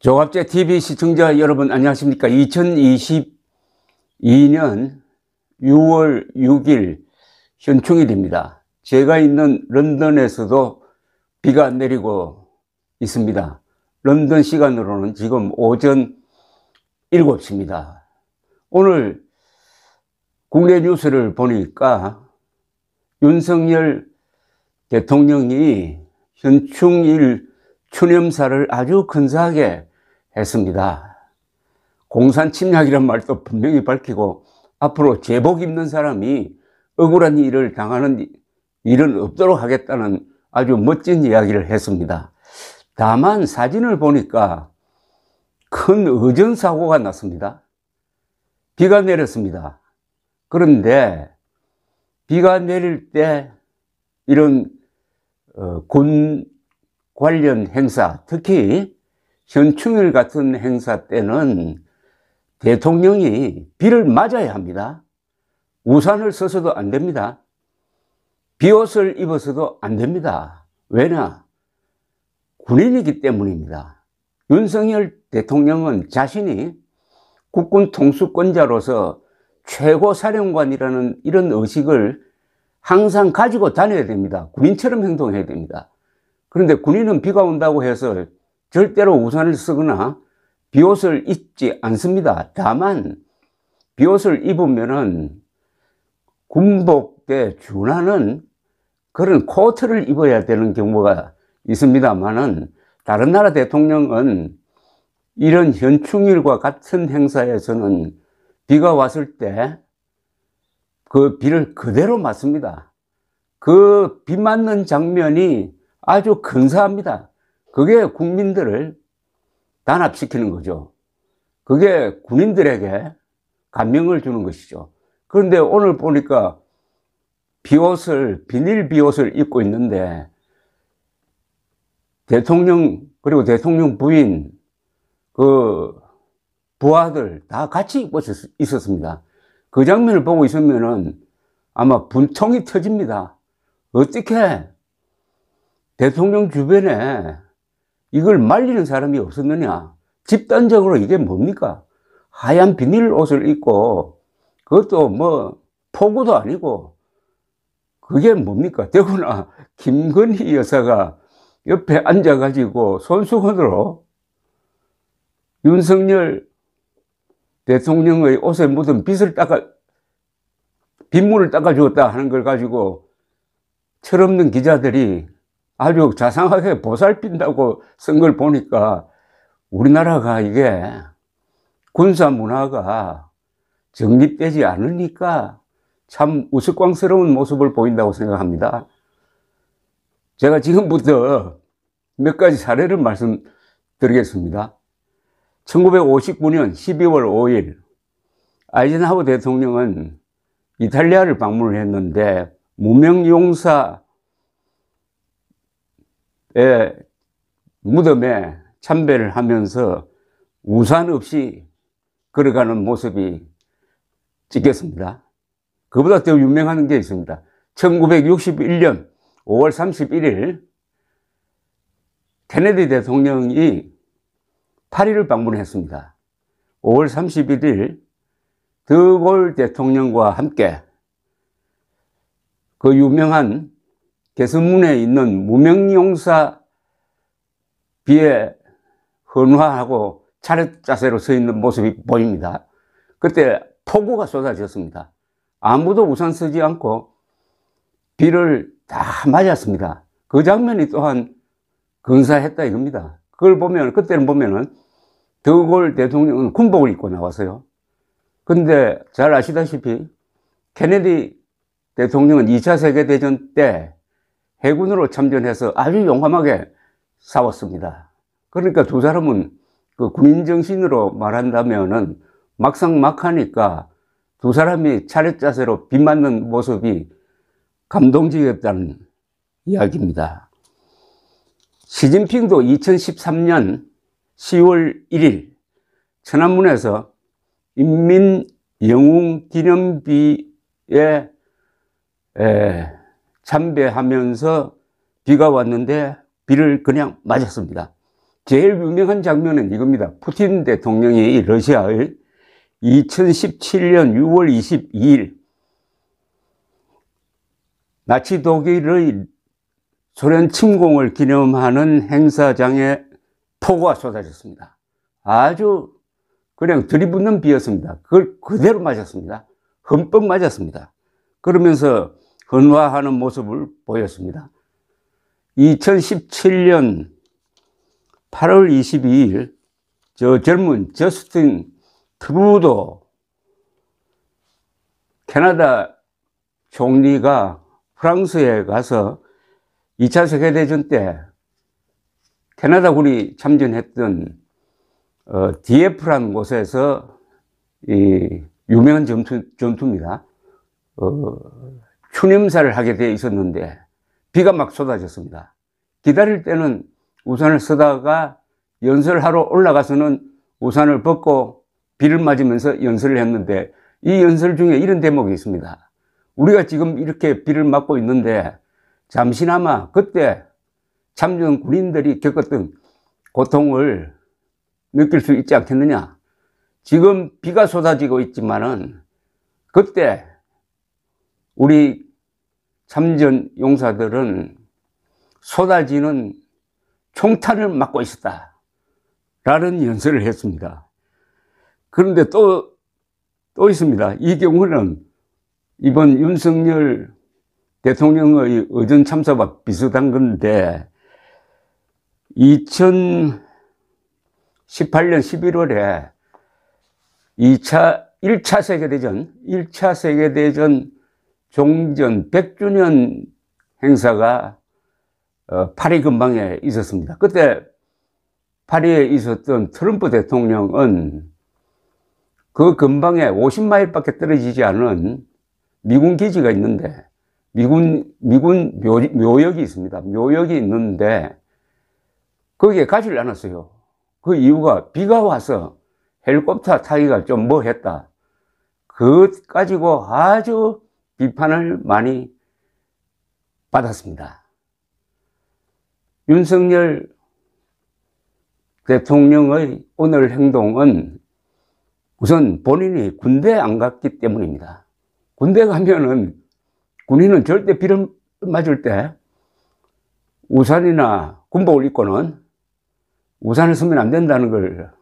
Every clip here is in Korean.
조갑제 TV 시청자 여러분 안녕하십니까? 2022년 6월 6일 현충일입니다. 제가 있는 런던에서도 비가 내리고 있습니다. 런던 시간으로는 지금 오전 7시입니다. 오늘 국내 뉴스를 보니까 윤석열 대통령이 현충일 추념사를 아주 근사하게 했습니다. 공산 침략이란 말도 분명히 밝히고 앞으로 제복 입는 사람이 억울한 일을 당하는 일은 없도록 하겠다는 아주 멋진 이야기를 했습니다. 다만 사진을 보니까 큰 의전사고가 났습니다. 비가 내렸습니다. 그런데 비가 내릴 때 이런 군 관련 행사, 특히 현충일 같은 행사 때는 대통령이 비를 맞아야 합니다. 우산을 써서도 안 됩니다. 비옷을 입어서도 안 됩니다. 왜냐? 군인이기 때문입니다. 윤석열 대통령은 자신이 국군 통수권자로서 최고 사령관이라는 이런 의식을 항상 가지고 다녀야 됩니다. 군인처럼 행동해야 됩니다. 그런데 군인은 비가 온다고 해서 절대로 우산을 쓰거나 비옷을 입지 않습니다. 다만 비옷을 입으면은 군복에 준하는 그런 코트를 입어야 되는 경우가 있습니다만은 다른 나라 대통령은 이런 현충일과 같은 행사에서는 비가 왔을 때 그 비를 그대로 맞습니다. 그 비 맞는 장면이 아주 근사합니다. 그게 국민들을 단합시키는 거죠. 그게 군인들에게 감명을 주는 것이죠. 그런데 오늘 보니까 비닐 비옷을 입고 있는데 대통령 그리고 대통령 부인 그 부하들 다 같이 입고 있었습니다. 그 장면을 보고 있으면은 아마 분통이 터집니다. 어떻게 대통령 주변에 이걸 말리는 사람이 없었느냐? 집단적으로 이게 뭡니까? 하얀 비닐 옷을 입고 그것도 뭐 폭우도 아니고 그게 뭡니까? 더구나 김건희 여사가 옆에 앉아가지고 손수건으로 윤석열 대통령의 옷에 묻은 빗물을 닦아주었다 하는 걸 가지고 철없는 기자들이 아주 자상하게 보살핀다고 쓴 걸 보니까 우리나라가 이게 군사 문화가 정립되지 않으니까 참 우스꽝스러운 모습을 보인다고 생각합니다. 제가 지금부터 몇 가지 사례를 말씀드리겠습니다. 1959년 12월 5일 아이젠하워 대통령은 이탈리아를 방문을 했는데 무명용사의 무덤에 참배를 하면서 우산 없이 걸어가는 모습이 찍혔습니다. 그보다 더 유명한 게 있습니다. 1961년 5월 31일 케네디 대통령이 파리를 방문했습니다. 5월 31일 드골 대통령과 함께 그 유명한 개선문에 있는 무명용사 비에 헌화하고 차렷 자세로 서 있는 모습이 보입니다. 그때 폭우가 쏟아졌습니다. 아무도 우산 쓰지 않고 비를 다 맞았습니다. 그 장면이 또한 근사했다 이겁니다. 그걸 보면, 그때는 보면은 드골 대통령은 군복을 입고 나왔어요. 근데 잘 아시다시피 케네디 대통령은 2차 세계대전 때 해군으로 참전해서 아주 용감하게 싸웠습니다. 그러니까 두 사람은 그 군인 정신으로 말한다면은 막상 막하니까 두 사람이 차렷 자세로 빗 맞는 모습이 감동적이었다는 이야기입니다. 시진핑도 2013년 10월 1일 천안문에서 인민영웅기념비에 참배하면서 비가 왔는데 비를 그냥 맞았습니다. 제일 유명한 장면은 이겁니다. 푸틴 대통령이 러시아의 2017년 6월 22일 나치 독일의 소련 침공을 기념하는 행사장에 폭우가 쏟아졌습니다. 아주 그냥 들이붓는 비였습니다. 그걸 그대로 맞았습니다. 흠뻑 맞았습니다. 그러면서 헌화하는 모습을 보였습니다. 2017년 8월 22일 저 젊은 저스틴 트루도 캐나다 총리가 프랑스에 가서 2차 세계대전 때 캐나다군이 참전했던 디에프라는 곳에서 이 유명한 전투입니다. 추념사를 하게 되어 있었는데 비가 막 쏟아졌습니다. 기다릴 때는 우산을 쓰다가 연설하러 올라가서는 우산을 벗고 비를 맞으면서 연설을 했는데 이 연설 중에 이런 대목이 있습니다. 우리가 지금 이렇게 비를 맞고 있는데 잠시나마 그때 참전 군인들이 겪었던 고통을 느낄 수 있지 않겠느냐. 지금 비가 쏟아지고 있지만은 그때 우리 참전 용사들은 쏟아지는 총탄을 맞고 있었다 라는 연설을 했습니다. 그런데 또 있습니다. 이 경우는 이번 윤석열 대통령의 의전 참사와 비슷한 건데 2018년 11월에 1차 세계대전 종전 100주년 행사가 파리 근방에 있었습니다. 그때 파리에 있었던 트럼프 대통령은 그 근방에 50마일밖에 떨어지지 않은 미군 기지가 있는데 미군 묘역이 있습니다. 묘역이 있는데 거기에 가지를 않았어요. 그 이유가 비가 와서 헬리콥터 타기가 좀 뭐했다. 그것 가지고 아주 비판을 많이 받았습니다. 윤석열 대통령의 오늘 행동은 우선 본인이 군대에 안 갔기 때문입니다. 군대 가면은 군인은 절대 비를 맞을 때 우산이나 군복을 입고는 우산을 쓰면 안 된다는 걸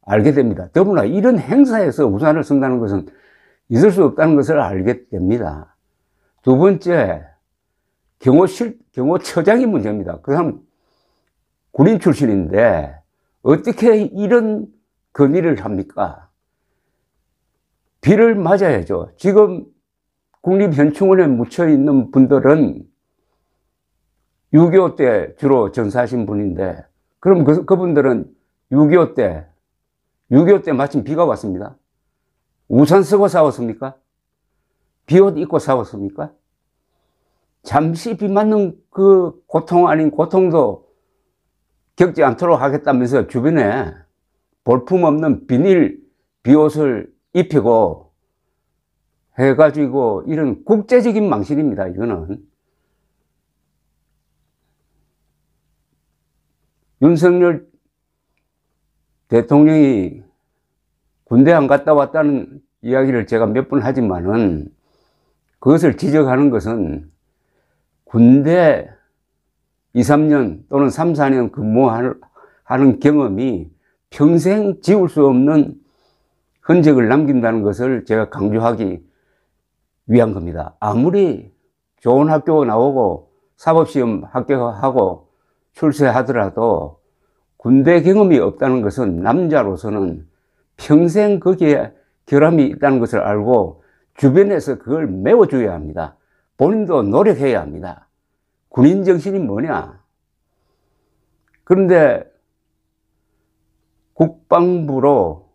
알게 됩니다. 더구나 이런 행사에서 우산을 쓴다는 것은 있을 수 없다는 것을 알게 됩니다. 두 번째, 경호처장이 문제입니다. 그 사람 군인 출신인데 어떻게 이런 건의를 합니까? 비를 맞아야죠. 지금 국립현충원에 묻혀 있는 분들은 6.25 때 주로 전사하신 분인데 그럼 그분들은 6.25 때 마침 비가 왔습니다. 우산 쓰고 싸웠습니까? 비옷 입고 싸웠습니까? 잠시 비 맞는 그 고통 아닌 고통도 겪지 않도록 하겠다면서 주변에 볼품없는 비닐 비옷을 입히고 해가지고 이런 국제적인 망신입니다. 이거는 윤석열 대통령이 군대 안 갔다 왔다는 이야기를 제가 몇 번 하지만은 그것을 지적하는 것은 군대 2, 3년 또는 3, 4년 근무하는 경험이 평생 지울 수 없는 흔적을 남긴다는 것을 제가 강조하기 위한 겁니다. 아무리 좋은 학교 나오고 사법시험 합격하고 출세하더라도 군대 경험이 없다는 것은 남자로서는 평생 거기에 결함이 있다는 것을 알고 주변에서 그걸 메워줘야 합니다. 본인도 노력해야 합니다. 군인 정신이 뭐냐? 그런데 국방부로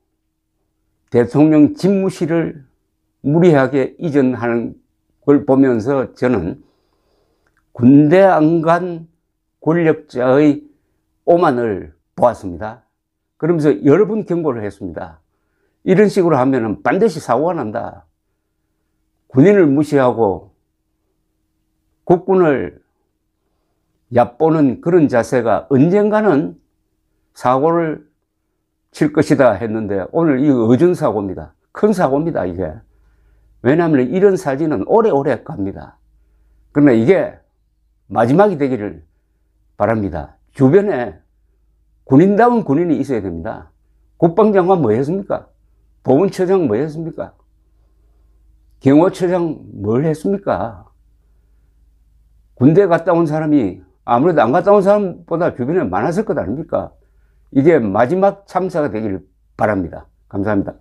대통령 집무실을 무리하게 이전하는 걸 보면서 저는 군대 안 간 권력자의 오만을 보았습니다. 그러면서 여러 번 경고를 했습니다. 이런 식으로 하면 반드시 사고가 난다. 군인을 무시하고 국군을 얕보는 그런 자세가 언젠가는 사고를 칠 것이다 했는데 오늘 이 어준사고입니다. 큰 사고입니다, 이게. 왜냐하면 이런 사진은 오래오래 갑니다. 그러나 이게 마지막이 되기를 바랍니다. 주변에 군인다운 군인이 있어야 됩니다. 국방장관 뭐 했습니까? 보훈처장 뭐 했습니까? 경호처장 뭘 했습니까? 군대 갔다 온 사람이 아무래도 안 갔다 온 사람보다 주변에 많았을 것 아닙니까? 이게 마지막 참사가 되기를 바랍니다. 감사합니다.